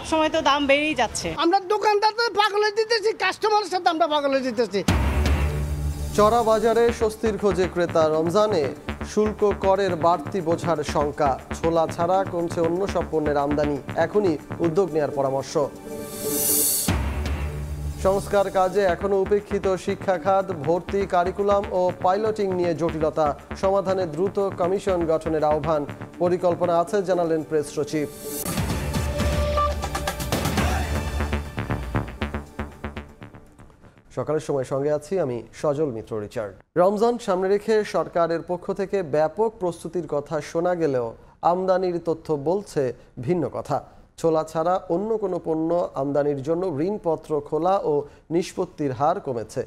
সবসময় তো দাম বেড়েই যাচ্ছে। আমরা দোকানদার তো পাগলে দিতেছি, কাস্টমারের সাথে আমরা পাগলে দিতেছি। চড়া বাজারে স্বস্তির খোঁজে ক্রেতা। রমজানে শুল্ক করের বাড়তি বোঝার শঙ্কা। ছোলা ছাড়া কমছে অন্য সব পণ্যের আমদানি। এখনই উদ্যোগ নেওয়ার পরামর্শ। সংস্কার কাজে এখনো উপেক্ষিত শিক্ষা খাত। ভর্তি, কারিকুলাম ও পাইলটিং নিয়ে জটিলতা। সমাধানে দ্রুত কমিশন গঠনের আহ্বান। পরিকল্পনা আছে জানালেন প্রেস সচিব। সকালের সময় সঙ্গে আছি আমি সজল মিত্র রিচার্ড। রমজান সামনে রেখে সরকারের পক্ষ থেকে ব্যাপক প্রস্তুতির কথা শোনা গেলেও আমদানির তথ্য বলছে ভিন্ন কথা। ছোলা ছাড়া অন্য কোনো পণ্য আমদানির জন্য ঋণপত্র খোলা ও নিষ্পত্তির হার কমেছে।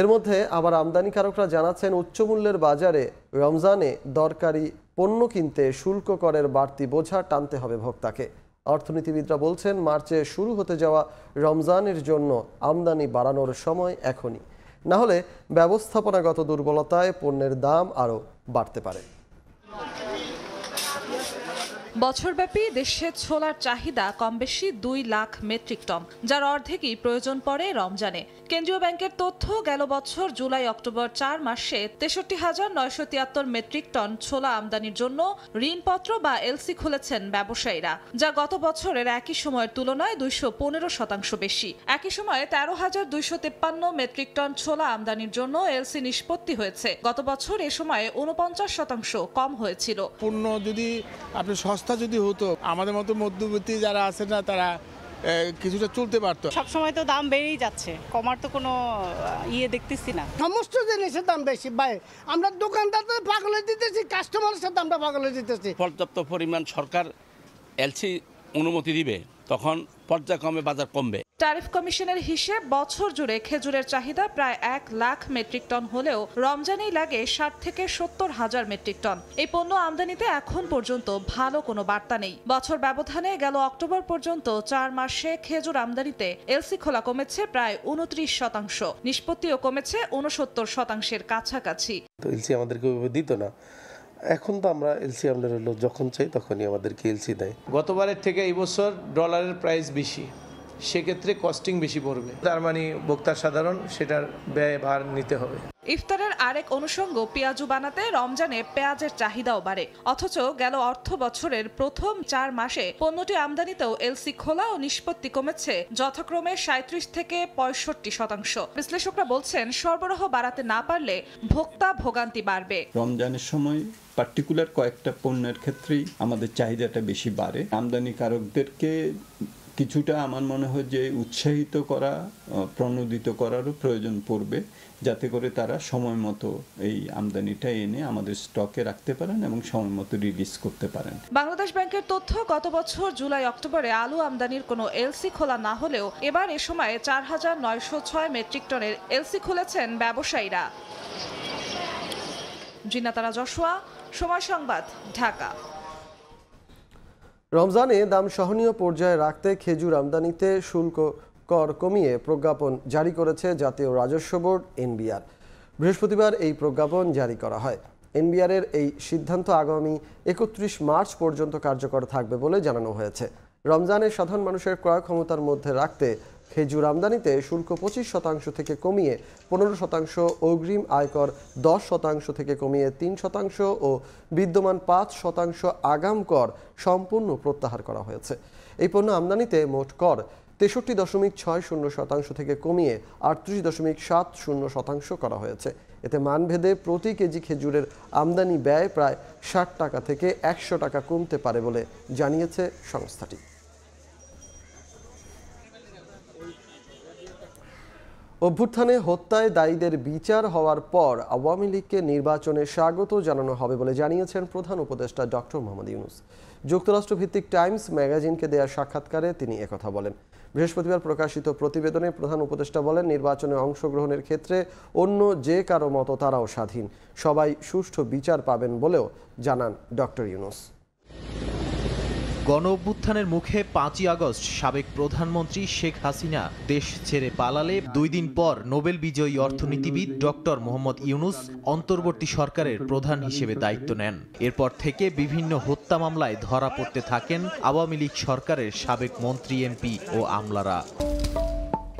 এর মধ্যে আবার আমদানিকারকরা জানাচ্ছেন উচ্চমূল্যের বাজারে রমজানে দরকারি পণ্য কিনতে শুল্ক করের বাড়তি বোঝা টানতে হবে ভোক্তাকে। অর্থনীতিবিদরা বলছেন মার্চে শুরু হতে যাওয়া রমজানের জন্য আমদানি বাড়ানোর সময় এখনই, না হলে ব্যবস্থাপনাগত দুর্বলতায় পণ্যের দাম আরও বাড়তে পারে। বছরব্যাপী দেশে ছোলার চাহিদা কমবেশি 2 লাখ মেট্রিক টন, যার অর্ধেকই প্রয়োজন পড়ে রমজানে। কেন্দ্রীয় ব্যাংকের তথ্য, গেল বছর জুলাই অক্টোবর 4 মাসে 63,973 মেট্রিক টন ছোলা আমদানির জন্য ঋণপত্র বা এলসি খুলেছেন ব্যবসায়ীরা, যা গত বছরের একই সময়ের তুলনায় 215% বেশি। একই সময়ে 13,253 মেট্রিক টন ছোলা আমদানির জন্য এলসি নিষ্পত্তি হয়েছে। গত বছর এ সময়ে 49% কম হয়েছিল। পণ্য যদি আপনি সস্তা যদি হতো, আমাদের মতো মধ্যবিত্ত যারা আছে না, তারা কিছুটা চলতে পারতো। সবসময় তো দাম বেড়েই যাচ্ছে, কমার তো কোনো দেখতেছি না। সমস্ত জিনিসের দাম বেশি ভাই। আমরা দোকানদার তো পাগলে দিতেছি, কাস্টমারের সাথে আমরা পাগলে দিতেছি। পর্যাপ্ত পরিমাণ সরকার এলসি অনুমতি দিবে, তখন পর্যায়ক্রমে বাজার কমবে। ট্যারিফ কমিশনের হিসেব, বছর জুড়ে খেজুরের চাহিদা প্রায় 1 লাখ মেট্রিক টন হলেও রমজানেই লাগে 60 থেকে 70 হাজার মেট্রিক টন। এই পণ্য আমদানিতে এখন পর্যন্ত ভালো কোনো বার্তা নেই। বছর ব্যবধানে গেল অক্টোবর পর্যন্ত 4 মাসে খেজুর আমদানিতে এলসি খোলা কমেছে প্রায় 29%, নিষ্পত্তিও কমেছে 69%-এর কাছাকাছি। এলসি আমাদেরকে দিত না, এখন তো আমরা এলসি আমরা হলো যখন চাই তখনই আমাদেরকে এলসি দেয়। গতবারের থেকে এই বছর ডলারের প্রাইস বেশি, সেক্ষেত্রে কস্টিং বেশি পড়বে। তার মানে ভোক্তা সাধারণ সেটার ব্যয় ভার নিতে হবে। ইফতারের আরেক অনুষঙ্গ পেঁয়াজু বানাতে রমজানে পেঁয়াজের চাহিদাও বাড়ে। অথচ গেল অর্থ বছরের প্রথম 4 মাসে পণ্যটি আমদানিতেও এলসি খোলা ও নিষ্পত্তি কমেছে যথাক্রমে 37 থেকে 65%। বিশ্লেষকরা বলছেন সরবরাহ বাড়াতে না পারলে ভোক্তা ভোগান্তি বাড়বে। রমজানের সময় পার্টিকুলার কয়েকটা পণ্যের ক্ষেত্রেই আমাদের চাহিদাটা বেশি বাড়ে। আমদানিকারকদেরকে কিছুটা আমার মনে হয় যে উৎসাহিত করা, প্রণোদিত করারও প্রয়োজন পড়বে, যাতে করে তারা সময় মতো এই আমদানিটা এনে আমাদের স্টকে রাখতে পারেন এবং সময় মতো রিলিজ করতে পারেন। বাংলাদেশ ব্যাংকের তথ্য, গত বছর জুলাই অক্টোবরে আলু আমদানির কোনো এলসি খোলা না হলেও এবার এ সময়ে 4,906 মেট্রিক টনের এলসি খুলেছেন ব্যবসায়ীরা। জিনাতারা জশুয়া, সময় সংবাদ, ঢাকা। রমজানে দাম সহনীয় পর্যায়ে রাখতে খেজুর আমদানিতে শুল্ক কর কমিয়ে প্রজ্ঞাপন জারি করেছে জাতীয় রাজস্ব বোর্ড এনবিআর। বৃহস্পতিবার এই প্রজ্ঞাপন জারি করা হয়। এনবিআরের এই সিদ্ধান্ত আগামী 31 মার্চ পর্যন্ত কার্যকর থাকবে বলে জানানো হয়েছে। রমজানে সাধারণ মানুষের ক্রয় ক্ষমতার মধ্যে রাখতে খেজুর আমদানিতে শুল্ক 25% থেকে কমিয়ে 15%, অগ্রিম আয়কর 10% থেকে কমিয়ে 3% ও বিদ্যমান 5% আগাম কর সম্পূর্ণ প্রত্যাহার করা হয়েছে। এই পণ্য আমদানিতে মোট কর 63.60% থেকে কমিয়ে 38.70% করা হয়েছে। এতে মানভেদে প্রতি কেজি খেজুরের আমদানি ব্যয় প্রায় 60 টাকা থেকে 100 টাকা কমতে পারে বলে জানিয়েছে সংস্থাটি। অভ্যুত্থানে হত্যায় দায়ীদের বিচার হওয়ার পর আওয়ামী লীগকে নির্বাচনে স্বাগত জানানো হবে বলে জানিয়েছেন প্রধান উপদেষ্টা ডক্টর মোহাম্মদ ইউনূস। যুক্তরাষ্ট্রভিত্তিক টাইমস ম্যাগাজিনকে দেয়া সাক্ষাৎকারে তিনি একথা বলেন। বৃহস্পতিবার প্রকাশিত প্রতিবেদনে প্রধান উপদেষ্টা বলেন, নির্বাচনে অংশগ্রহণের ক্ষেত্রে অন্য যে কারো মতো তারাও স্বাধীন, সবাই সুষ্ঠু বিচার পাবেন বলেও জানান ডক্টর ইউনূস। গণঅভ্যুত্থানের মুখে 5ই আগস্ট সাবেক প্রধানমন্ত্রী শেখ হাসিনা দেশ ছেড়ে পালালে 2 দিন পর নোবেল বিজয়ী অর্থনীতিবিদ ডক্টর মোহাম্মদ ইউনূস অন্তর্বর্তী সরকারের প্রধান হিসেবে দায়িত্ব নেন। এরপর থেকে বিভিন্ন হত্যা মামলায় ধরা পড়তে থাকেন আওয়ামী লীগ সরকারের সাবেক মন্ত্রী, এমপি ও আমলারা।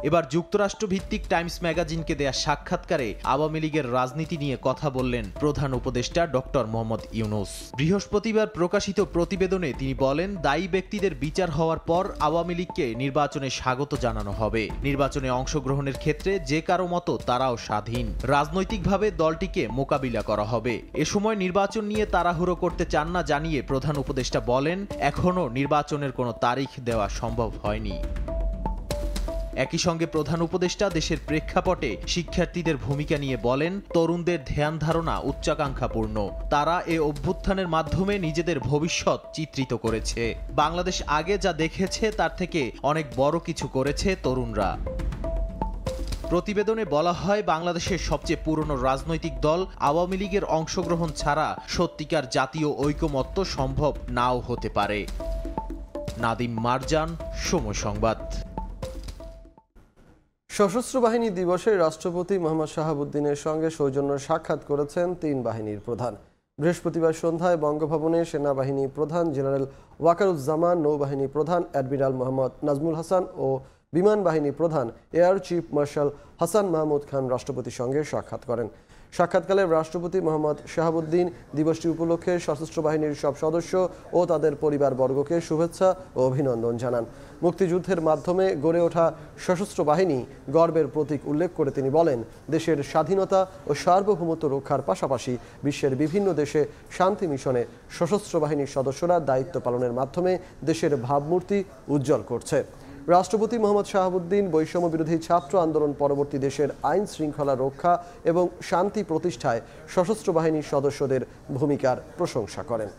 এবার যুক্তরাষ্ট্র ভিত্তিক টাইমস ম্যাগাজিনকে দেয়া সাক্ষাৎকারে আওয়ামী লীগের রাজনীতি নিয়ে কথা বললেন প্রধান উপদেষ্টা ডক্টর মোহাম্মদ ইউনূস। বৃহস্পতিবার প্রকাশিত প্রতিবেদনে তিনি বলেন, দায়ী ব্যক্তিদের বিচার হওয়ার পর আওয়ামী লীগকে নির্বাচনে স্বাগত জানানো হবে। নির্বাচনে অংশগ্রহণের ক্ষেত্রে যে কারো মতো তারাও স্বাধীন। রাজনৈতিকভাবে দলটিকে মোকাবিলা করা হবে। এ সময় নির্বাচন নিয়ে তাড়াহুড়ো করতে চান না জানিয়ে প্রধান উপদেষ্টা বলেন, এখনও নির্বাচনের কোনো তারিখ দেওয়া সম্ভব হয়নি। একই সঙ্গে প্রধান উপদেষ্টা দেশের প্রেক্ষাপটে শিক্ষার্থীদের ভূমিকা নিয়ে বলেন, তরুণদের ধ্যান ধারণা উচ্চাকাঙ্ক্ষাপূর্ণ। তারা এ অভ্যুত্থানের মাধ্যমে নিজেদের ভবিষ্যৎ চিত্রিত করেছে। বাংলাদেশ আগে যা দেখেছে তার থেকে অনেক বড় কিছু করেছে তরুণরা। প্রতিবেদনে বলা হয়, বাংলাদেশের সবচেয়ে পুরনো রাজনৈতিক দল আওয়ামী লীগের অংশগ্রহণ ছাড়া সত্যিকার জাতীয় ঐকমত্য সম্ভব নাও হতে পারে। নাদিম মারজান, সময় সংবাদ। সশস্ত্র বাহিনী দিবসে রাষ্ট্রপতি মোহাম্মদ শাহাবুদ্দিনের সঙ্গে সৌজন্য সাক্ষাৎ করেছেন 3 বাহিনীর প্রধান। বৃহস্পতিবার সন্ধ্যায় বঙ্গভবনে সেনাবাহিনী প্রধান জেনারেল ওয়াকারুজ্জামান, নৌবাহিনী প্রধান অ্যাডমিরাল মোহাম্মদ নাজমুল হাসান ও বিমান বাহিনী প্রধান air chief marshal Hasan Mahmud Khan রাষ্ট্রপতির সঙ্গে সাক্ষাৎ করেন। সাক্ষাৎকালে রাষ্ট্রপতি মোহাম্মদ শাহাবুদ্দিন দিবসটি উপলক্ষে সশস্ত্র বাহিনীর সব সদস্য ও তাদের পরিবারবর্গকে শুভেচ্ছা ও অভিনন্দন জানান। মুক্তিযুদ্ধের মাধ্যমে গড়ে ওঠা সশস্ত্র বাহিনী গর্বের প্রতীক উল্লেখ করে তিনি বলেন, দেশের স্বাধীনতা ও সার্বভৌমত্ব রক্ষার পাশাপাশি বিশ্বের বিভিন্ন দেশে শান্তি মিশনে সশস্ত্র বাহিনীর সদস্যরা দায়িত্ব পালনের মাধ্যমে দেশের ভাবমূর্তি উজ্জ্বল করছে। রাষ্ট্রপতি মোহাম্মদ শাহাবুদ্দিন বৈষম্য বিরোধী ছাত্র আন্দোলন পরবর্তী দেশের আইন শৃঙ্খলা রক্ষা এবং শান্তি প্রতিষ্ঠায় সশস্ত্র বাহিনীর সদস্যদের ভূমিকার প্রশংসা করেন।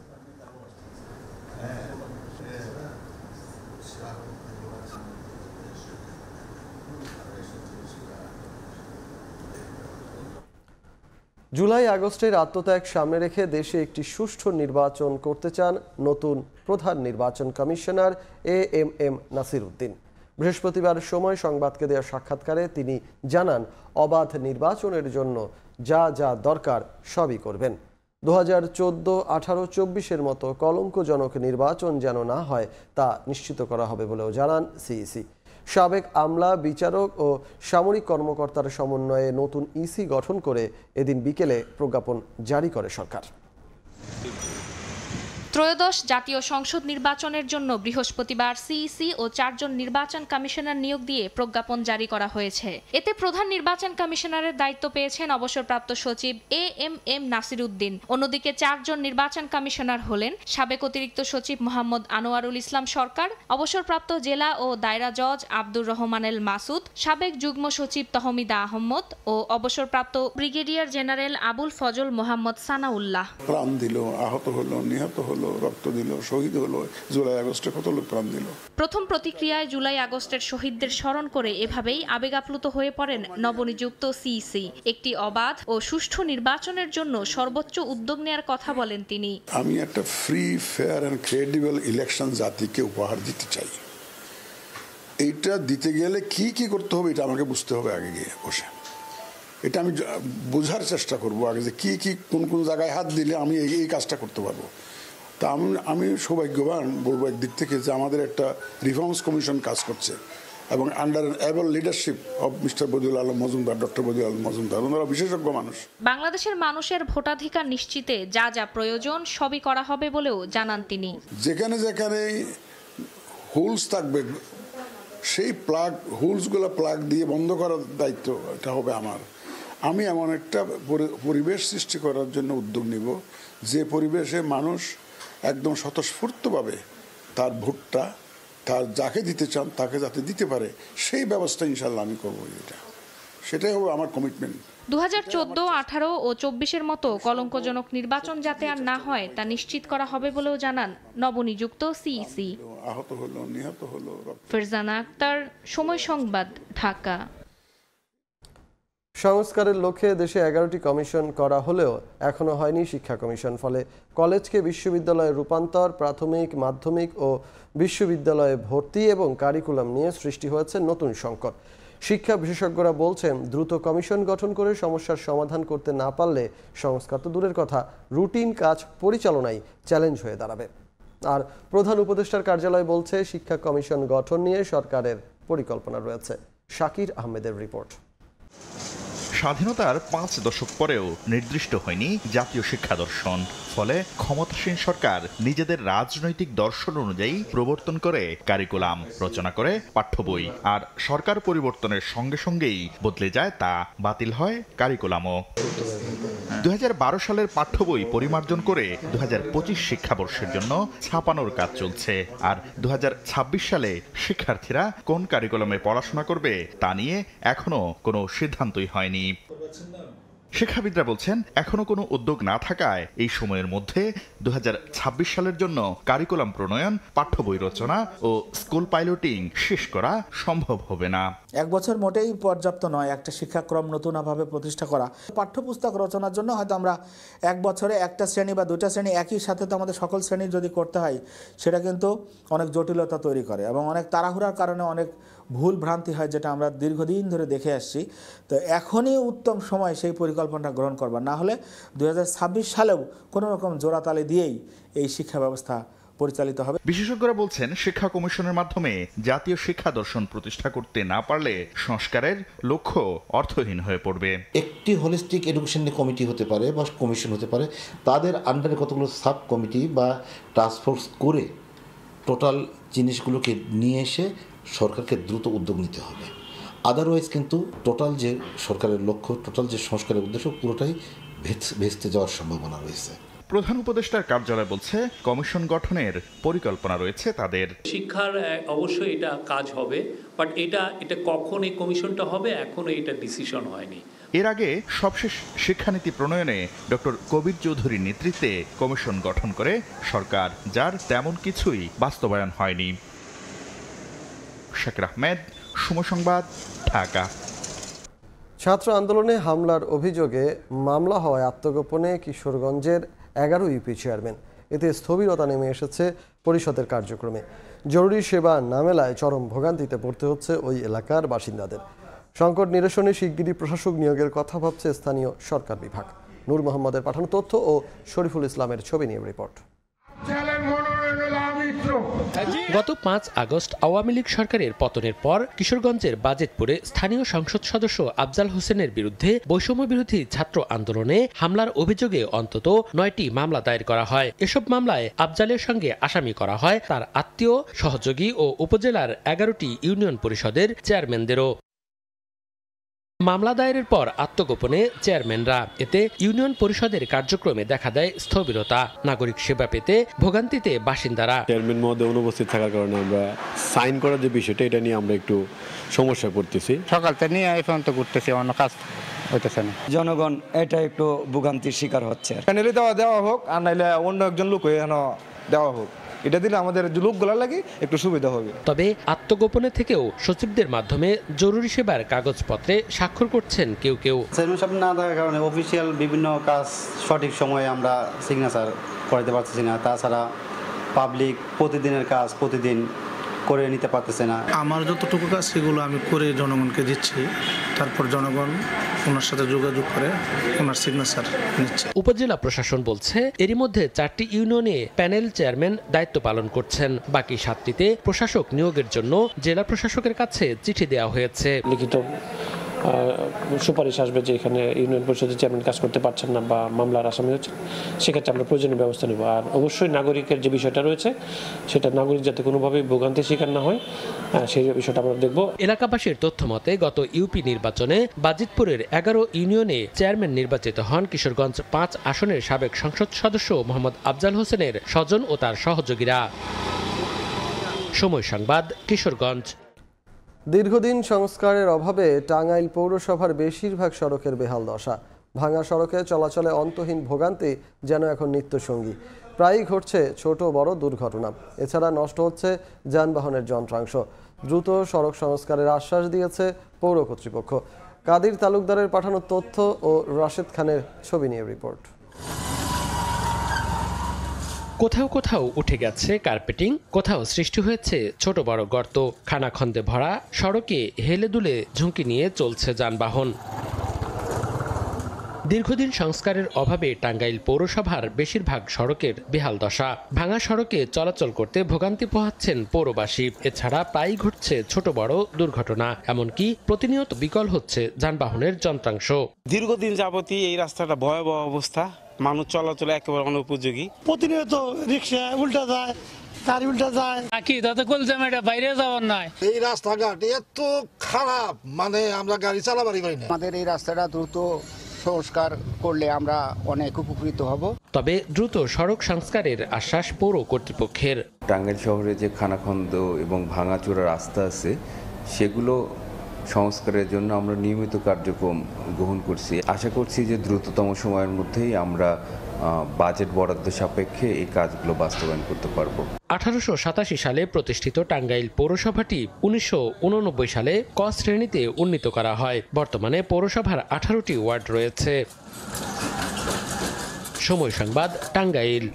জুলাই আগস্টের আত্মত্যাগ সামনে রেখে দেশে একটি সুষ্ঠু নির্বাচন করতে চান নতুন প্রধান নির্বাচন কমিশনার এএমএম নাসির উদ্দিন। বৃহস্পতিবার সময় সংবাদকে দেওয়া সাক্ষাৎকারে তিনি জানান, অবাধ নির্বাচনের জন্য যা যা দরকার সবই করবেন। 2014, 18, 24-এর মতো কলঙ্কজনক নির্বাচন যেন না হয় তা নিশ্চিত করা হবে বলেও জানান সিইসি। সাবেক আমলা, বিচারক ও সামরিক কর্মকর্তার সমন্বয়ে নতুন ইসি গঠন করে এদিন বিকেলে প্রজ্ঞাপন জারি করে সরকার। ত্রয়োদশ জাতীয় সংসদ নির্বাচনের জন্য বৃহস্পতিবার সিইসি ও 4 জন নির্বাচন কমিশনার নিয়োগ দিয়ে প্রজ্ঞাপন জারি করা হয়েছে। এতে প্রধান নির্বাচন কমিশনারের দায়িত্ব পেয়েছেন অবসরপ্রাপ্ত সচিব এএমএম নাসির উদ্দিন। অন্যদিকে 4 জন নির্বাচন কমিশনার হলেন সাবেক অতিরিক্ত সচিব মোহাম্মদ আনোয়ারুল ইসলাম সরকার, অবসরপ্রাপ্ত জেলা ও দায়রা জজ আব্দুর রহমান এল মাসুদ, সাবেক যুগ্ম সচিব তহমিদা আহমদ ও অবসরপ্রাপ্ত ব্রিগেডিয়ার জেনারেল আবুল ফজল মোহাম্মদ সানাউল্লাহ। প্রাণ দিল, আহত হলো, নিহত হলো, রক্ত দিল, শহীদ হলো। জুলাই আগস্টে কত লোক প্রাণ দিল। প্রথম প্রতিক্রিয়ায় জুলাই আগস্টের শহীদদের স্মরণ করে এভাবেই আবেগাপ্লুত হয়ে পড়েন নবনিযুক্ত সিইসি। একটি অবাধ ও সুষ্ঠু নির্বাচনের জন্য সর্বোচ্চ উদ্যোগ নেয়ার কথা বলেন তিনি। আমি একটা free, fair and credible election জাতিকে উপহার দিতে চাই। এইটা দিতে গেলে কি কি করতে হবে এটা আমাকে বুঝতে হবে আগে গিয়ে বসে। এটা আমি বোঝার চেষ্টা করবো আগে যে কি কি কোন কোন জায়গায় হাত দিলে আমি এই কাজটা করতে পারবো। তা আমি সৌভাগ্যবান বলবো একদিক থেকে যে আমাদের একটা রিফর্মস কমিশন কাজ করছে এবং under able leadership of mister Badiul Alam Majumdar, doctor Badiul Alam Majumdar, ওনারা বিশেষজ্ঞ মানুষ। বাংলাদেশের মানুষের ভোটাধিকার নিশ্চিতে যা যা প্রয়োজন সবই করা হবে বলেও জানান তিনি। যেখানে যেখানে হোলস থাকবে সেই হোলসগুলো প্লাগ দিয়ে বন্ধ করার দায়িত্ব এটা হবে আমার। আমি এমন একটা পরিবেশ সৃষ্টি করার জন্য উদ্যোগ নিব যে পরিবেশে মানুষ একদম স্বতঃস্ফূর্তভাবে তার ভোটটা তার যাকে দিতে চান তাকে যাতে দিতে পারে সেই ব্যবস্থা ইনশাল্লাহ আমি করবো। সেটাই হবে আমার কমিটমেন্ট। 2014, 18 ও 24-এর মতো কলঙ্কজনক নির্বাচন যাতে আর না হয় তা নিশ্চিত করা হবে বলেও জানান নবনিযুক্ত সিইসি। আহত হলো, নিহত হলো। ফারজানা আক্তার, সময় সংবাদ, ঢাকা। সংস্কারের লক্ষ্যে দেশে 11টি কমিশন করা হলেও এখনো হয়নি শিক্ষা কমিশন। ফলে কলেজকে বিশ্ববিদ্যালয়ে রূপান্তর, প্রাথমিক, মাধ্যমিক ও বিশ্ববিদ্যালয়ে ভর্তি এবং কারিকুলাম নিয়ে সৃষ্টি হয়েছে নতুন সংকট। শিক্ষা বিশেষজ্ঞরা বলছেন, দ্রুত কমিশন গঠন করে সমস্যার সমাধান করতে না পারলে সংস্কার তো দূরের কথা, রুটিন কাজ পরিচালনাই চ্যালেঞ্জ হয়ে দাঁড়াবে। আর প্রধান উপদেষ্টার কার্যালয় বলছে, শিক্ষা কমিশন গঠন নিয়ে সরকারের পরিকল্পনা রয়েছে। শাকির আহমেদের রিপোর্ট। স্বাধীনতার 5 দশক পরেও নির্দিষ্ট হয়নি জাতীয় শিক্ষা দর্শন। ফলে ক্ষমতাসীন সরকার নিজেদের রাজনৈতিক দর্শন অনুযায়ী প্রবর্তন করে কারিকুলাম, রচনা করে পাঠ্য বই। আর সরকার পরিবর্তনের সঙ্গে সঙ্গেই বদলে যায় তা, বাতিল হয় কারিকুলামও। 2012 সালের পাঠ্য বই পরিমার্জন করে 2025 শিক্ষাবর্ষের জন্য ছাপানোর কাজ চলছে। আর 2026 সালে শিক্ষার্থীরা কোন কারিকুলামে পড়াশোনা করবে তা নিয়ে এখনো কোনো সিদ্ধান্তই হয়নি। শিক্ষাবিদরা বলছেন, এখনো কোনো উদ্যোগ না থাকায় এই সময়ের মধ্যে 2026 সালের জন্য কারিকুলাম প্রণয়ন, পাঠ্য বই রচনা ও স্কুল পাইলটিং শেষ করা সম্ভব হবে না। 1 বছর মোটেই পর্যাপ্ত নয় একটা শিক্ষাক্রম নতুনভাবে প্রতিষ্ঠা করা। পাঠ্যপুস্তক রচনার জন্য হয়তো আমরা 1 বছরে একটা শ্রেণী বা 2টা শ্রেণী একই সাথে তো আমাদের সকল শ্রেণী যদি করতে হয়, সেটা কিন্তু অনেক জটিলতা তৈরি করে এবং অনেক তাড়াহুড়ার কারণে অনেক ভুল ভ্রান্তি হয়, যেটা আমরা দীর্ঘদিন ধরে দেখে আসছি। তো এখনই উত্তম সময় সেই পরিকল্পনাটা গ্রহণ করবার, না হলে 2026 সালেও কোনো রকম জোড়াতালি দিয়েই এই শিক্ষা ব্যবস্থা পরিচালিত হবে। বিশেষজ্ঞরা বলছেন, শিক্ষা কমিশনের মাধ্যমে জাতীয় শিক্ষা দর্শন প্রতিষ্ঠা করতে না পারলে সংস্কারের লক্ষ্য অর্থহীন হয়ে পড়বে। একটি হোলিস্টিক এডুকেশন কমিটি হতে পারে বা কমিশন হতে পারে, তাদের আন্ডারে কতগুলো সাব কমিটি বা টাস্কফোর্স করে টোটাল জিনিসগুলোকে নিয়ে এসে সরকারকে দ্রুত উদ্যোগ নিতে হবে। আদারওয়াইজ কিন্তু টোটাল যে সরকারের লক্ষ্য, টোটাল যে সংস্কারের উদ্দেশ্য, পুরোটাই ভেস্তে যাওয়ার সম্ভাবনা রয়েছে। প্রধান উপদেষ্টার কার্যালয় বলছে, কমিশন গঠনের পরিকল্পনা রয়েছে তাদের। শিক্ষার অবশ্যই এটা কাজ হবে, বাট এটা কখন এই কমিশনটা হবে এখনো এটা ডিসিশন হয়নি। এর আগে সবশেষ শিক্ষানীতি প্রণয়নে ডক্টর কবির চৌধুরীর নেতৃত্বে কমিশন গঠন করে সরকার, যার তেমন কিছুই বাস্তবায়ন হয়নি। শাকির আহমেদ, সময় সংবাদ, ঢাকা। ছাত্র আন্দোলনে হামলার অভিযোগে মামলা হওয়ায় আত্মগোপনে কিশোরগঞ্জের 11 ইউপি চেয়ারম্যান। এতে স্থবিরতা নেমে এসেছে পরিষদের কার্যক্রমে। জরুরি সেবা না মেলায় চরম ভোগান্তিতে পড়তে হচ্ছে ওই এলাকার বাসিন্দাদের। সংকট নিরসনে শিগগিরই প্রশাসক নিয়োগের কথা ভাবছে স্থানীয় সরকার বিভাগ। নূর মোহাম্মদের পাঠানো তথ্য ও শরীফুল ইসলামের ছবি নিয়ে রিপোর্ট। গত 5 আগস্ট আওয়ামী লীগ সরকারের পতনের পর কিশোরগঞ্জের বাজেটপুরে স্থানীয় সংসদ সদস্য আফজাল হোসেনের বিরুদ্ধে বৈষম্য বিরোধী ছাত্র আন্দোলনে হামলার অভিযোগে অন্তত 9টি মামলা দায়ের করা হয়। এসব মামলায় আফজালের সঙ্গে আসামি করা হয় তার আত্মীয়, সহযোগী ও উপজেলার 11টি ইউনিয়ন পরিষদের চেয়ারম্যানদেরও। মামলা দায়েরের পর আত্মগোপনে চেয়ারম্যানরা। এতে ইউনিয়ন পরিষদের কার্যক্রমে দেখা দেয় স্থবিরতা। নাগরিক সেবা পেতে ভোগান্তিতে বাসিন্দারা। চেয়ারম্যান মহোদয় অনুপস্থিত থাকার কারণে আমরা সাইন করার যে বিষয়টা, এটা নিয়ে আমরা একটু সমস্যা পড়তেছি। সকাল থেকে নিয়ে এই পর্যন্ত করতেছি, অন্য কাজ হইতেছে না। জনগণ এটা একটু ভোগান্তির শিকার হচ্ছে। প্যানেলে দেওয়া হোক, আর নাইলে অন্য একজন লোক দেওয়া হোক, এটা দিলে আমাদের লোকগুলো লাগে একটু সুবিধা হবে। তবে আত্মগোপনে থেকেও সচিবদের মাধ্যমে জরুরি সেবার কাগজপত্রে স্বাক্ষর করছেন কেউ কেউ। চেয়ারম্যানশিপ না থাকার কারণে অফিসিয়াল বিভিন্ন কাজ সঠিক সময়ে আমরা সিগনেচার করাতে পারতেছি না। তাছাড়া পাবলিক প্রতিদিনের কাজ প্রতিদিন করে নিতে পারতেছে না। আমার যতটুকু কাজ সেগুলো আমি করে জনগণকে দিচ্ছি, তারপর জনগণ ওনার সাথে যোগাযোগ করে ওনার সিগনেচার নিচ্ছে। উপজেলা প্রশাসন বলছে, এরই মধ্যে 4টি ইউনিয়নে প্যানেল চেয়ারম্যান দায়িত্ব পালন করছেন। বাকি 7টিতে প্রশাসক নিয়োগের জন্য জেলা প্রশাসকের কাছে চিঠি দেওয়া হয়েছে। লিখিত সুপারিশ আসবে যে এখানে ইউনিয়ন পরিষদের চেয়ারম্যান কাজ করতে পারছেন না বা মামলার আসামি হচ্ছে, সেক্ষেত্রে আমরা প্রয়োজনীয় ব্যবস্থা নেব। আর অবশ্যই নাগরিকের যে বিষয়টা রয়েছে, সেটা নাগরিক যাতে কোনোভাবেই ভোগান্তির শিকার না হয়, সেই বিষয়টা আমরা দেখব। এলাকাবাসীর তথ্য মতে গত ইউপি নির্বাচনে বাজিতপুরের 11 ইউনিয়নে চেয়ারম্যান নির্বাচিত হন কিশোরগঞ্জ 5 আসনের সাবেক সংসদ সদস্য মোহাম্মদ আফজাল হোসেনের স্বজন ও তার সহযোগীরা। সময় সংবাদ, কিশোরগঞ্জ। দীর্ঘদিন সংস্কারের অভাবে টাঙ্গাইল পৌরসভার বেশিরভাগ সড়কের বেহাল দশা। ভাঙা সড়কে চলাচলে অন্তহীন ভোগান্তি যেন এখন নিত্যসঙ্গী। প্রায়ই ঘটছে ছোট বড় দুর্ঘটনা। এছাড়া নষ্ট হচ্ছে যানবাহনের যন্ত্রাংশ। দ্রুত সড়ক সংস্কারের আশ্বাস দিয়েছে পৌর কর্তৃপক্ষ। কাদির তালুকদারের পাঠানো তথ্য ও রাশেদ খানের ছবি নিয়ে রিপোর্ট। কোথাও কোথাও উঠে গেছে কার্পেটিং, কোথাও সৃষ্টি হয়েছে ছোট বড় গর্ত, খানাখন্দে ভরা সড়কে হেলে দুলে ঝুঁকি নিয়ে চলছে যানবাহন। দীর্ঘদিন সংস্কারের অভাবে টাঙ্গাইল পৌরসভার বেশিরভাগ সড়কের বেহাল দশা। ভাঙা সড়কে চলাচল করতে ভোগান্তি পোহাচ্ছেন পৌরবাসী। এছাড়া প্রায়ই ঘটছে ছোট বড় দুর্ঘটনা, এমনকি প্রতিনিয়ত বিকল হচ্ছে যানবাহনের যন্ত্রাংশ। দীর্ঘদিন যাবতীয় এই রাস্তাটা ভয়াবহ অবস্থা, মানুষ চলাচলে একেবারে অনুপযোগী। প্রতিনিয়ত রিক্সা উল্টা যায়, গাড়ি উল্টা যায়। কি তাতে কলজাম এটা বাইরে যাওয়ার নাই। এই রাস্তাঘাট এত খারাপ, মানে আমরা গাড়ি চালাবারই পারি না। আমাদের এই রাস্তাটা দ্রুত সংস্কার করলে আমরা অনেক উপকৃত হব। তবে দ্রুত সড়ক সংস্কারের আশ্বাস পৌর কর্তৃপক্ষের। টাঙ্গাইল শহরে যে খানাখন্দ এবং ভাঙাচোরা রাস্তা আছে সেগুলো সংস্কারের জন্য আমরা নিয়মিত কার্যক্রম গ্রহণ করছি। আশা করছি যে দ্রুততম সময়ের মধ্যেই আমরা বাজেট বরাদ্দ সাপেক্ষে এই কাজগুলো বাস্তবায়ন করতে পারবো। 1887 সালে প্রতিষ্ঠিত টাঙ্গাইল পৌরসভাটি 1989 সালে ক শ্রেণীতে উন্নীত করা হয়। বর্তমানে পৌরসভার 18টি ওয়ার্ড রয়েছে। সময় সংবাদ, টাঙ্গাইল।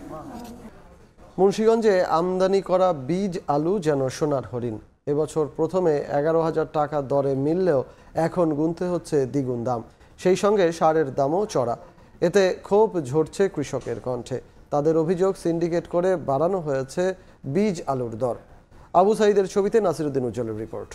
মুন্সিগঞ্জে আমদানি করা বীজ আলু যেন সোনার হরিণ। এবছর প্রথমে 11,000 টাকা দরে মিললেও এখন গুনতে হচ্ছে দ্বিগুণ দাম। সেই সঙ্গে সারের দামও চড়া। এতে ক্ষোভ ঝরছে কৃষকের কণ্ঠে। তাদের অভিযোগ, সিন্ডিকেট করে বাড়ানো হয়েছে বীজ আলুর দর। আবু সাইদের ছবিতে নাসিরউদ্দিন উজ্জ্বলের রিপোর্ট।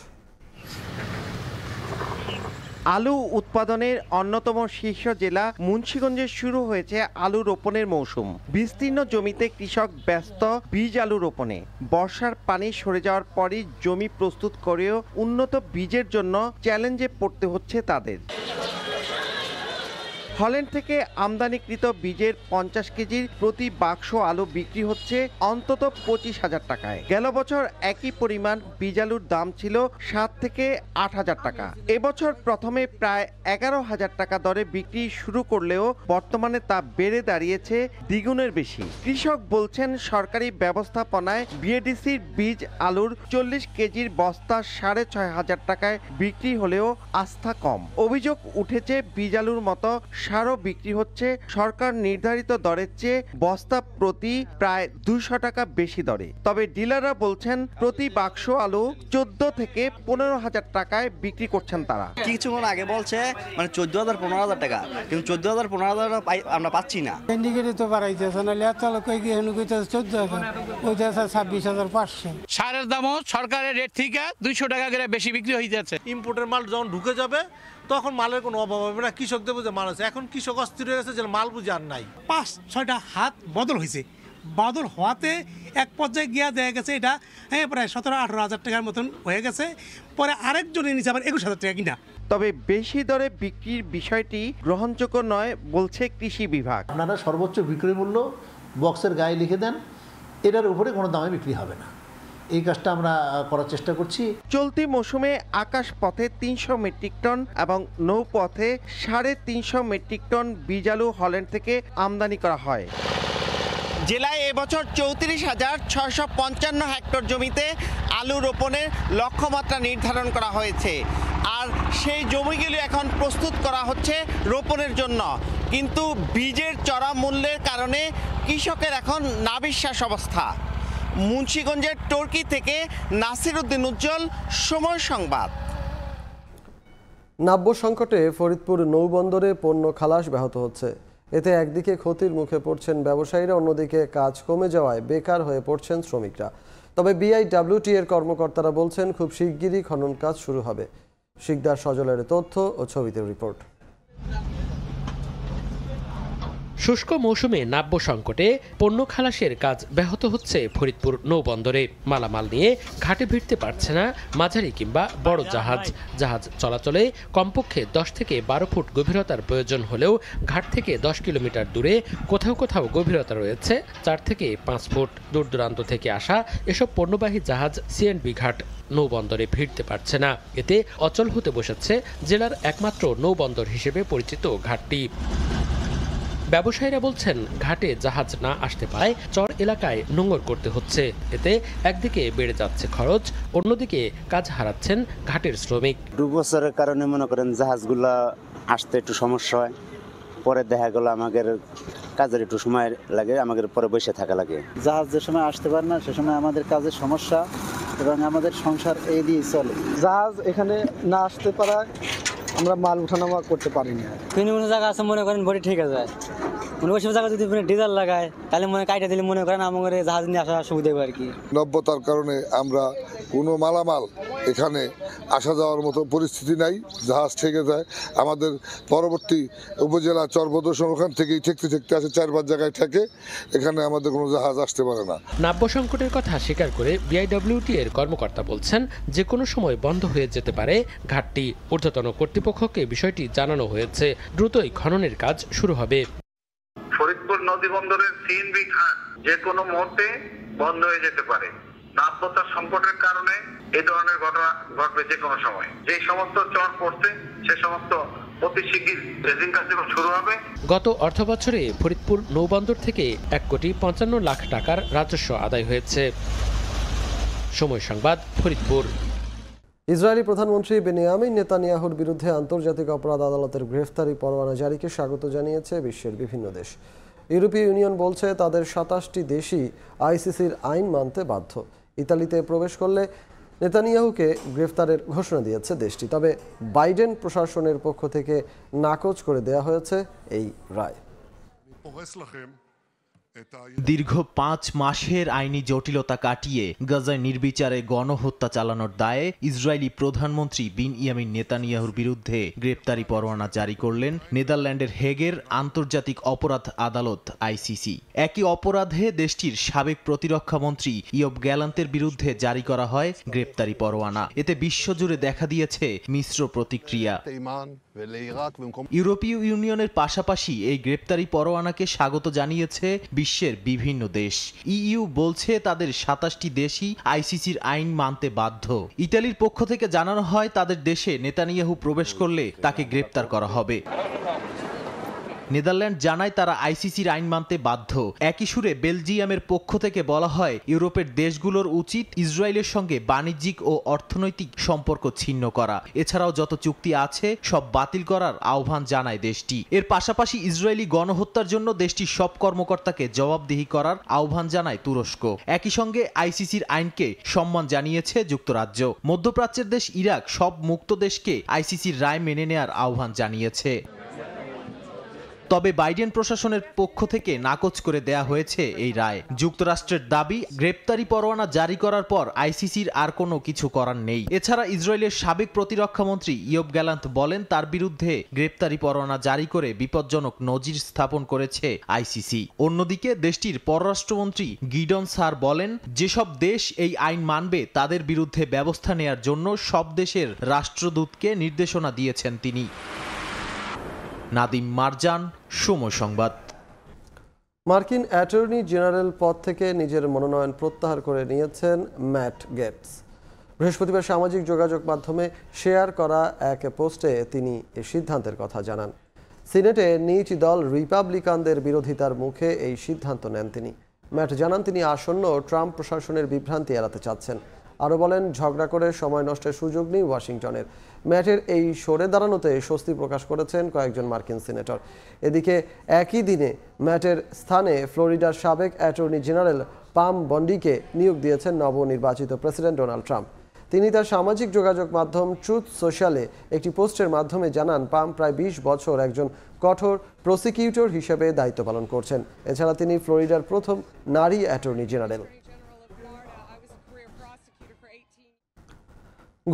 আলু উৎপাদনের অন্যতম শীর্ষ জেলা মুন্সিগঞ্জে শুরু হয়েছে আলু রোপণের মৌসুম। বিস্তীর্ণ জমিতে কৃষক ব্যস্ত বীজ আলু রোপণে। বর্ষার পানি সরে যাওয়ার পরই জমি প্রস্তুত করেও উন্নত বীজের জন্য চ্যালেঞ্জে পড়তে হচ্ছে তাদের। হল্যান্ড থেকে আমদানিকৃত বীজের 50 কেজির প্রতি বাক্স আলু বিক্রি হচ্ছে অন্তত 25,000 টাকায়। গেল বছর একই পরিমাণ বীজ আলুর দাম ছিল 7 থেকে 8,000 টাকা। এবছর প্রথমে প্রায় 11,000 টাকা দরে বিক্রি শুরু করলেও বর্তমানে তা বেড়ে দাঁড়িয়েছে দ্বিগুণের বেশি। কৃষক বলছেন, সরকারি ব্যবস্থাপনায় বিএডিসির বীজ আলুর 40 কেজির বস্তা 6,500 টাকায় বিক্রি হলেও আস্থা কম। অভিযোগ উঠেছে, বীজ আলুর মতো সারও বিক্রি হচ্ছে সরকার নির্ধারিত দরের চেয়ে বস্তা প্রতি প্রায় 200 টাকা বেশি দরে। তবে ডিলাররা বলছেন, প্রতি বাক্স আলু 14 থেকে 15,000 টাকায় বিক্রি করছেন তারা। কিছুক্ষণ আগে বলছে মানে 14,000 15,000 টাকা, কিন্তু 14,000 15,000 আমরা পাচ্ছি না। সিন্ডিকেটে তো বাড়াইতেছে না, চালক কই গিয়ে 14,000, ওইটা 26,500। সারের দামও সরকারের রেট থেকে 200 টাকা করে বেশি বিক্রি হয়ে যাচ্ছে। ইম্পোর্টের মাল যখন ঢুকে যাবে তখন মালের কোনো অভাব হবে না, কৃষকদের বুঝে মাল আছে। এখন কৃষক অস্থির হয়ে গেছে যে মাল বুঝে আর নাই। 5-6টা হাত বদল হয়েছে। বদল হওয়াতে এক পর্যায়ে গিয়া দেখা গেছে এটা প্রায় 17-18,000 টাকার মতন হয়ে গেছে। পরে আরেকজনের নিচে আবার 21,000 টাকা কিনা। তবে বেশি দরে বিক্রির বিষয়টি গ্রহণযোগ্য নয় বলছে কৃষি বিভাগ। আপনারা সর্বোচ্চ বিক্রয় মূল্য বক্সের গায়ে লিখে দেন, এটার উপরে কোনো দামে বিক্রি হবে না। এই কাজটা আমরা করার চেষ্টা করছি। চলতি মৌসুমে আকাশ পথে 300 মেট্রিক টন এবং নৌপথে 350 মেট্রিক টন বীজ আলু হল্যান্ড থেকে আমদানি করা হয়। জেলায় এবছর 34,655 হেক্টর জমিতে আলু রোপণের লক্ষ্যমাত্রা নির্ধারণ করা হয়েছে। আর সেই জমিগুলি এখন প্রস্তুত করা হচ্ছে রোপণের জন্য। কিন্তু বীজের চড়া মূল্যের কারণে কৃষকের এখন নাভিশ্বাস অবস্থা। মুন্সিগঞ্জের টর্কি থেকে নাসিরউদ্দিন উজ্জ্বল, সময় সংবাদ। নাব্য সংকটে ফরিদপুর নৌবন্দরে পণ্য খালাস ব্যাহত হচ্ছে। এতে একদিকে ক্ষতির মুখে পড়ছেন ব্যবসায়ীরা, অন্যদিকে কাজ কমে যাওয়ায় বেকার হয়ে পড়ছেন শ্রমিকরা। তবে বিআইডব্লিউটি এর কর্মকর্তারা বলছেন, খুব শিগগিরই খনন কাজ শুরু হবে। শিকদার সজলের তথ্য ও ছবিতে রিপোর্ট। শুষ্ক মৌসুমে নাব্য সংকটে পণ্য খালাসের কাজ ব্যাহত হচ্ছে ফরিদপুর নৌবন্দরে। মালামাল নিয়ে ঘাটে ভিড়তে পারছে না মাঝারি কিংবা বড় জাহাজ। জাহাজ চলাচলে কমপক্ষে 10 থেকে 12 ফুট গভীরতার প্রয়োজন হলেও ঘাট থেকে 10 কিলোমিটার দূরে কোথাও কোথাও গভীরতা রয়েছে 4 থেকে 5 ফুট। দূর দূরান্ত থেকে আসা এসব পণ্যবাহী জাহাজ সিএনবি ঘাট নৌবন্দরে ভিড়তে পারছে না। এতে অচল হতে বসেছে জেলার একমাত্র নৌবন্দর হিসেবে পরিচিত ঘাটটি। ব্যবসায়ীরা বলছেন ঘাটে জাহাজ না আসতে পারায় চর এলাকায় নোঙর করতে হচ্ছে। এতে একদিকে বেড়ে যাচ্ছে খরচ, অন্যদিকে কাজ হারাচ্ছেন ঘাটের শ্রমিক। ডুবোচরের কারণে মনে করেন জাহাজগুলা আসতে একটু সমস্যা হয়, পরে দেখা গেল আমাদের কাজের একটু সময় লাগে, আমাদের পরে বসে থাকা লাগে। জাহাজ যে সময় আসতে পারে না সে সময় আমাদের কাজের সমস্যা এবং আমাদের সংসার এই দিয়ে চলে। জাহাজ এখানে না আসতে পারায় আমরা মাল উঠানামা করতে পারি না। কোনো কোনো জায়গা আছে মনে করেন বডি ঠিক আছে, ওই সব জায়গায় যদি ডিজেল লাগায় তাহলে মনে কাইটা দিলে মনে করেন আমাদের জাহাজ নিয়ে আসার সুবিধা হবে আর কি। নব্যতার কারণে আমরা কোনো মালামাল এখানে আসা যাওয়ার মতো পরিস্থিতি নাই, জাহাজ থেকে যায়। আমাদের পরবর্তী উপজেলা চরবদর্শন ওখান থেকেই ঠেকতে আসে 4-5 জায়গায় ঠেকে, এখানে আমাদের কোনো জাহাজ আসতে পারে না। নাব্য সংকটের কথা স্বীকার করে বিআইডব্লিউটি এর কর্মকর্তা বলছেন যে কোনো সময় বন্ধ হয়ে যেতে পারে ঘাটটি। ঊর্ধ্বতন কর্তৃপক্ষকে বিষয়টি জানানো হয়েছে, দ্রুতই খননের কাজ শুরু হবে। ফরিদপুর নদী বন্দরের সিএনবি ঘাট যে কোনো মুহূর্তে বন্ধ হয়ে যেতে পারে। নাব্যতার সংকটের কারণে এই ধরনের ঘটনা ঘটবে যে কোনো সময়। যে সমস্ত চর পড়ছে সে সমস্ত অতি শিগগির ড্রেজিং কার্যক্রম শুরু হবে। গত অর্থবছরে ফরিদপুর নৌবন্দর থেকে 1,55,00,000 টাকার রাজস্ব আদায় হয়েছে। সময় সংবাদ, ফরিদপুর। ইসরায়েলি প্রধানমন্ত্রী বেনিয়ামিন নেতানিয়াহুর বিরুদ্ধে আন্তর্জাতিক অপরাধ আদালতের গ্রেফতারি পরোয়ানা জারিকে স্বাগত জানিয়েছে বিশ্বের বিভিন্ন দেশ। ইউরোপীয় ইউনিয়ন বলছে তাদের 27টি দেশই আইসিসির আইন মানতে বাধ্য। ইতালিতে প্রবেশ করলে নেতানিয়াহুকে গ্রেফতারের ঘোষণা দিয়েছে দেশটি, তবে বাইডেন প্রশাসনের পক্ষ থেকে নাকচ করে দেয়া হয়েছে এই রায়। দীর্ঘ 5 মাসের আইনি জটিলতা কাটিয়ে গাজায় নির্বিচারে গণহত্যা চালানোর দায়ে ইসরায়েলি প্রধানমন্ত্রী বিনইয়ামিন নেতানিয়াহুর বিরুদ্ধে গ্রেপ্তারি পরোয়ানা জারি করলেন নেদারল্যান্ডের হেগের আন্তর্জাতিক অপরাধ আদালত আইসিসি। একই অপরাধে দেশটির সাবেক প্রতিরক্ষা মন্ত্রী ইয়োব গ্যালান্তের বিরুদ্ধে জারি করা হয় গ্রেপ্তারি পরোয়ানা। এতে বিশ্বজুড়ে দেখা দিয়েছে মিশ্র প্রতিক্রিয়া। ইউরোপীয় ইউনিয়নের পাশাপাশি এই গ্রেপ্তারি পরোয়ানাকে স্বাগত জানিয়েছে বিশ্বের বিভিন্ন দেশ। ইইউ বলছে তাদের 27টি দেশই আইসিসির আইন মানতে বাধ্য। ইতালির পক্ষ থেকে জানানো হয় তাদের দেশে নেতানিয়াহু প্রবেশ করলে তাকে গ্রেপ্তার করা হবে। নেদারল্যান্ড জানায় তারা আইসিসির আইন মানতে বাধ্য। একই সুরে বেলজিয়ামের পক্ষ থেকে বলা হয় ইউরোপের দেশগুলোর উচিত ইসরায়েলের সঙ্গে বাণিজ্যিক ও অর্থনৈতিক সম্পর্ক ছিন্ন করা। এছাড়াও যত চুক্তি আছে সব বাতিল করার আহ্বান জানায় দেশটি। এর পাশাপাশি ইসরায়েলি গণহত্যার জন্য দেশটির সব কর্মকর্তাকে জবাবদিহি করার আহ্বান জানায় তুরস্ক। একই সঙ্গে আইসিসির আইনকে সম্মান জানিয়েছে যুক্তরাজ্য। মধ্যপ্রাচ্যের দেশ ইরাক সব মুক্ত দেশকে আইসিসির রায় মেনে নেয়ার আহ্বান জানিয়েছে। তবে বাইডেন প্রশাসনের পক্ষ থেকে নাকচ করে দেয়া হয়েছে এই রায়। যুক্তরাষ্ট্রের দাবি গ্রেপ্তারি পরোয়ানা জারি করার পর আইসিসির আর কোনো কিছু করার নেই। এছাড়া ইসরায়েলের সাবেক প্রতিরক্ষা মন্ত্রী ইয়োব গ্যালান্ত বলেন তার বিরুদ্ধে গ্রেপ্তারি পরোয়ানা জারি করে বিপজ্জনক নজির স্থাপন করেছে আইসিসি। অন্যদিকে দেশটির পররাষ্ট্রমন্ত্রী গিডন সার বলেন যেসব দেশ এই আইন মানবে তাদের বিরুদ্ধে ব্যবস্থা নেয়ার জন্য সব দেশের রাষ্ট্রদূতকে নির্দেশনা দিয়েছেন তিনি। নাদিম মারজান, সময় সংবাদ। মার্কিন অ্যাটর্নি জেনারেল পদ থেকে নিজের মনোনয়ন প্রত্যাহার করে নিয়েছেন ম্যাট গেটস। বৃহস্পতিবার সামাজিক যোগাযোগ মাধ্যমে শেয়ার করা এক পোস্টে তিনি এই সিদ্ধান্তের কথা জানান। সিনেটে নিজ দল রিপাবলিকানদের বিরোধিতার মুখে এই সিদ্ধান্ত নেন তিনি। ম্যাট জানান তিনি আসন্ন ট্রাম্প প্রশাসনের বিভ্রান্তি এড়াতে চাচ্ছেন। আরও বলেন ঝগড়া করে সময় নষ্টের সুযোগ নেই ওয়াশিংটনের। ম্যাটের এই সরে দাঁড়ানোতে স্বস্তি প্রকাশ করেছেন কয়েকজন মার্কিন সিনেটর। এদিকে একই দিনে ম্যাটের স্থানে ফ্লোরিডার সাবেক অ্যাটর্নি জেনারেল পাম বন্ডিকে নিয়োগ দিয়েছেন নবনির্বাচিত প্রেসিডেন্ট ডোনাল্ড ট্রাম্প। তিনি তার সামাজিক যোগাযোগ মাধ্যম ট্রুথ সোশ্যালে একটি পোস্টের মাধ্যমে জানান পাম প্রায় 20 বছর একজন কঠোর প্রসিকিউটর হিসেবে দায়িত্ব পালন করছেন। এছাড়া তিনি ফ্লোরিডার প্রথম নারী অ্যাটর্নি জেনারেল।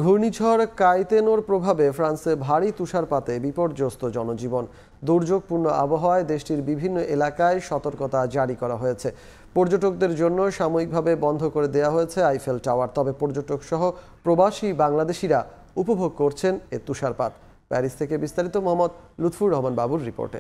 ঘূর্ণিঝড় কাইতেনোর প্রভাবে ফ্রান্সে ভারী তুষারপাতে বিপর্যস্ত জনজীবন। দুর্যোগপূর্ণ আবহাওয়ায় দেশটির বিভিন্ন এলাকায় সতর্কতা জারি করা হয়েছে। পর্যটকদের জন্য সাময়িকভাবে বন্ধ করে দেওয়া হয়েছে আইফেল টাওয়ার। তবে পর্যটক সহ প্রবাসী বাংলাদেশিরা উপভোগ করছেন এ তুষারপাত। প্যারিস থেকে বিস্তারিত মোহাম্মদ লুৎফুর রহমান বাবুর রিপোর্টে।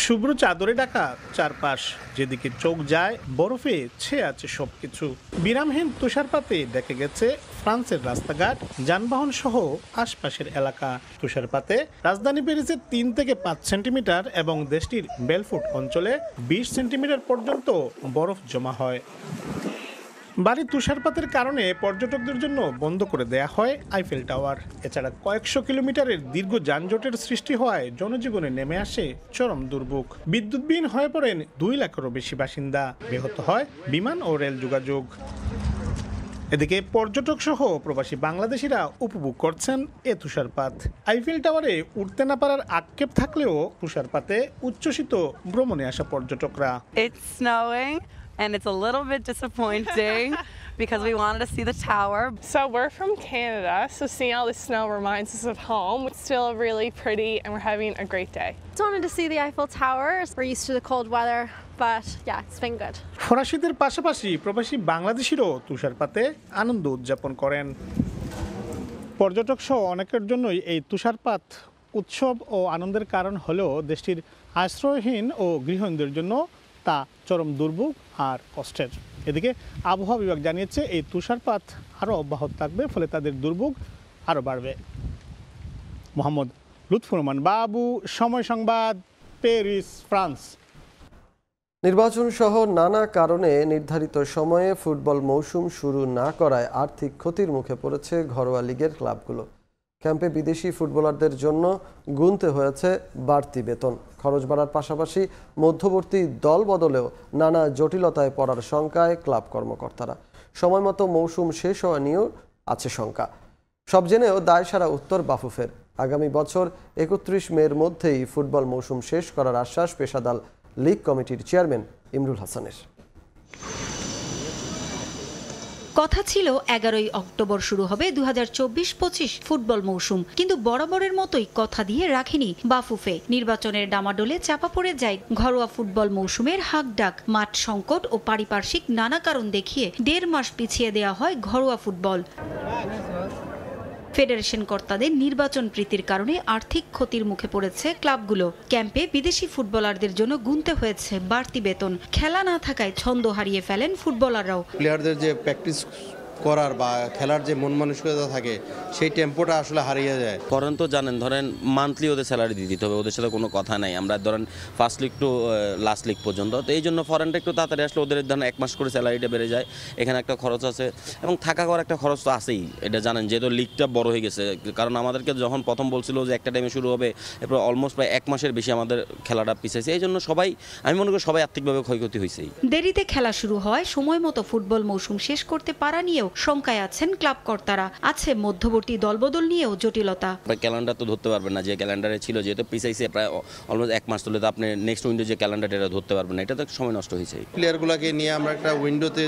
শুভ্র চাদরে ঢাকা চারপাশ, যেদিকে চোখ যায় বরফে ছেয়ে আছে সবকিছু। বিরামহীন তুষারপাতে দেখে গেছে ফ্রান্সের রাস্তাঘাট, যানবাহন সহ আশপাশের এলাকা। তুষারপাতে রাজধানী প্যারিসের 3 থেকে 5 সেন্টিমিটার এবং দেশটির বেলফুট অঞ্চলে 20 সেন্টিমিটার পর্যন্ত বরফ জমা হয়। বাড়ি তুষারপাতের কারণে পর্যটকদের জন্য বন্ধ করে দেয়া হয় আইফেল টাওয়ার। এছাড়া কয়েকশো কিলোমিটারের দীর্ঘ যানজটের সৃষ্টি হওয়ায় জনজীবনে নেমে আসে চরম দুর্ভোগ। বিদ্যুৎবিহীন হয়ে পড়েন 2 লাখেরও বেশি বাসিন্দা। ব্যাহত হয় বিমান ও রেল যোগাযোগ। এদিকে পর্যটক সহ প্রবাসী বাংলাদেশিরা উপভোগ করছেন এ তুষারপাত। আইফেল টাওয়ারে উঠতে না পারার আক্ষেপ থাকলেও তুষারপাতে উচ্ছ্বসিত ভ্রমণে আসা পর্যটকরা। It's snowing and it's a little bit disappointing because we wanted to see the tower. So we're from Canada, so seeing all the snow reminds us of home. It's still really pretty and we're having a great day. Just wanted to see the Eiffel Tower. We're used to the cold weather, but yeah, it's been good. ফরাসিদের পাশাপাশি প্রবাসী বাংলাদেশিরও তুষারপাতে আনন্দ উদযাপন করেন। পর্যটক সহ অনেকের জন্যই এই তুষারপাত উৎসব ও আনন্দের কারণ হলেও দেশটির আশ্রয়হীন ও গৃহহীনদের জন্য তা চরম দুর্ভোগ আর কষ্টের। এদিকে আবহাওয়া বিভাগ জানিয়েছে এই তুষারপাত আরও অব্যাহত থাকবে, ফলে তাদের দুর্ভোগ আরও বাড়বে। মোহাম্মদ লুৎফুর রহমান বাবু, সময় সংবাদ, প্যারিস, ফ্রান্স। নির্বাচন সহ নানা কারণে নির্ধারিত সময়ে ফুটবল মৌসুম শুরু না করায় আর্থিক ক্ষতির মুখে পড়েছে ঘরোয়া লিগের ক্লাবগুলো। ক্যাম্পে বিদেশি ফুটবলারদের জন্য গুনতে হয়েছে বাড়তি বেতন। খরচ বাড়ার পাশাপাশি মধ্যবর্তী দল বদলেও নানা জটিলতায় পড়ার শঙ্কায় ক্লাব কর্মকর্তারা। সময়মতো মৌসুম শেষ হওয়া নিয়েও আছে শঙ্কা। সব জেনেও দায়সারা উত্তর বাফুফের। আগামী বছর 31 মের মধ্যেই ফুটবল মৌসুম শেষ করার আশ্বাস পেশাদার লীগ কমিটির চেয়ারম্যান ইমরুল হাসানের। কথা ছিল 11ই অক্টোবর শুরু হবে 2024-25 ফুটবল মৌসুম, কিন্তু বরাবরের মতোই কথা দিয়ে রাখেনি বাফুফে। নির্বাচনের ডামাডোলে চাপা পড়ে যায় ঘরোয়া ফুটবল মৌসুমের হাকডাক। মাঠ সংকট ও পারিপার্শ্বিক নানা কারণ দেখিয়ে 1.5 মাস পিছিয়ে দেওয়া হয় ঘরোয়া ফুটবল। ফেডারেশন কর্তাদের নির্বাচন প্রীতির কারণে আর্থিক ক্ষতির মুখে পড়েছে ক্লাবগুলো। ক্যাম্পে বিদেশি ফুটবলারদের জন্য গুনতে হয়েছে বাড়তি বেতন। খেলা না থাকায় ছন্দ হারিয়ে ফেলেন ফুটবলাররাও। প্লেয়ারদের যে প্র্যাকটিস করার বা খেলার যে মন মানসিকতা থাকে সেই টেম্পোটা আসলে হারিয়ে যায়। ফরেন তো জানেন, ধরেন মান্থলি ওদের স্যালারি দিয়ে দিতে হবে, ওদের সাথে কোনো কথা নাই। আমরা ধরেন first league to last league পর্যন্ত, তো এই জন্য ফরেনটা একটু তাড়াতাড়ি আসলে ওদের ধরেন 1 মাস করে স্যালারিটা বেড়ে যায়। এখানে একটা খরচ আছে এবং থাকা খাওয়ার একটা খরচ তো আছেই, এটা জানেন, যেহেতু লিগটা বড় হয়ে গেছে। কারণ আমাদেরকে যখন প্রথম বলছিল যে একটা টাইমে শুরু হবে, এরপর অলমোস্ট প্রায় 1 মাসের বেশি আমাদের খেলাটা পিছাইছে। এই জন্য সবাই, আমি মনে করি সবাই আর্থিকভাবে ক্ষয়ক্ষতি হয়েছেই। দেরিতে খেলা শুরু হয়, সময় মতো ফুটবল মৌসুম শেষ করতে পারা নিয়েও শঙ্কায় আছেন ক্লাব কর্তারা। আছে মধ্যবর্তী দলবদল নিয়েও জটিলতা। ক্যালেন্ডার তো ধরতে পারবেন না, যে ক্যালেন্ডারে ছিল যেহেতু পিছাইছে প্রায় অলমোস্ট 1 মাস, তুলে তো আপনি নেক্সট উইন্ডো যে ক্যালেন্ডারটা এটা ধরতে পারবেন না, এটা তো সময় নষ্ট হয়েছে। প্লেয়ারগুলোকে নিয়ে আমরা একটা উইন্ডোতে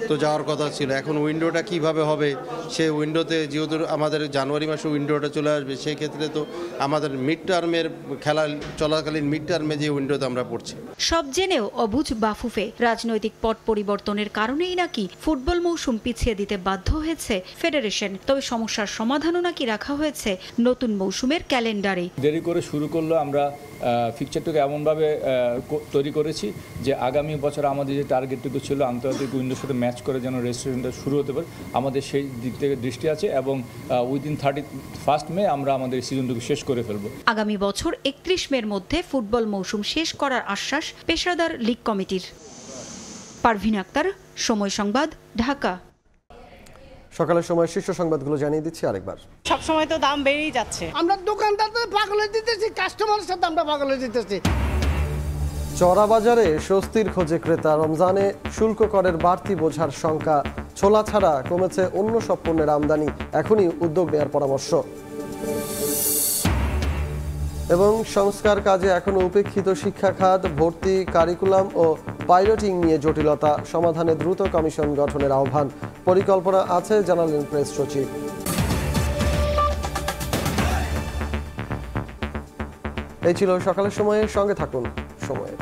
তো যাওয়ার কথা ছিল, এখন উইন্ডোটা কিভাবে হবে সেই উইন্ডোতে, যেহেতু আমাদের জানুয়ারি মাসে উইন্ডোটা চলে আসবে, সেই ক্ষেত্রে তো আমাদের মিড টার্মের খেলা চলাকালীন মিড টার্মে যে উইন্ডোতে আমরা পড়ছি। সব জেনেও অবুঝ বাফুফে। রাজনৈতিক পট পরিবর্তনের কারণেই নাকি ফুটবল মৌসুম পিছিয়ে দিতে বাধ্য হয়েছে ফেডারেশন। তবে সমস্যার সমাধানও নাকি রাখা হয়েছে নতুন মৌসুমের ক্যালেন্ডারে। দেরি করে শুরু করলো, আমরা ফিকচারটুকু এমনভাবে তৈরি করেছি যে আগামী বছর আমাদের যে টার্গেটটুকু ছিল আন্তর্জাতিক উইন্ডোর সাথে ম্যাচ করে যেন রেজিস্ট্রেশনটা শুরু হতে পারে, আমাদের সেই দিক থেকে দৃষ্টি আছে এবং উইদিন 31 মে আমরা আমাদের সিজনটুকু শেষ করে ফেলব। আগামী বছর 31 মের মধ্যে ফুটবল মৌসুম শেষ করার আশ্বাস পেশাদার লীগ কমিটির। পারভিন আক্তার, সময় সংবাদ, ঢাকা। সকালের সময় শীর্ষ সংবাদগুলো জানিয়ে দিচ্ছি আরেকবার। সব সময় তো দাম বেড়েই যাচ্ছে, আমরা দোকানদার তো পাগল হয়ে দিতেছি, কাস্টমারের সাথে আমরা পাগল হয়ে দিতেছি। চড়া বাজারে স্বস্তির খোঁজে ক্রেতা। রমজানে শুল্ক করের বাড়তি বোঝার শঙ্কা। ছোলা ছাড়া কমেছে অন্য সব পণ্যের আমদানি, এখনই উদ্যোগ নেওয়ার পরামর্শ। এবং সংস্কার কাজে এখনো উপেক্ষিত শিক্ষা খাত, ভর্তি, কারিকুলাম ও পাইলটিং নিয়ে জটিলতা। সমাধানে দ্রুত কমিশন গঠনের আহ্বান। পরিকল্পনা আছে জানালেন প্রেস সচিব। এই ছিল সকালের সময়ে, সঙ্গে থাকুন সময়ের।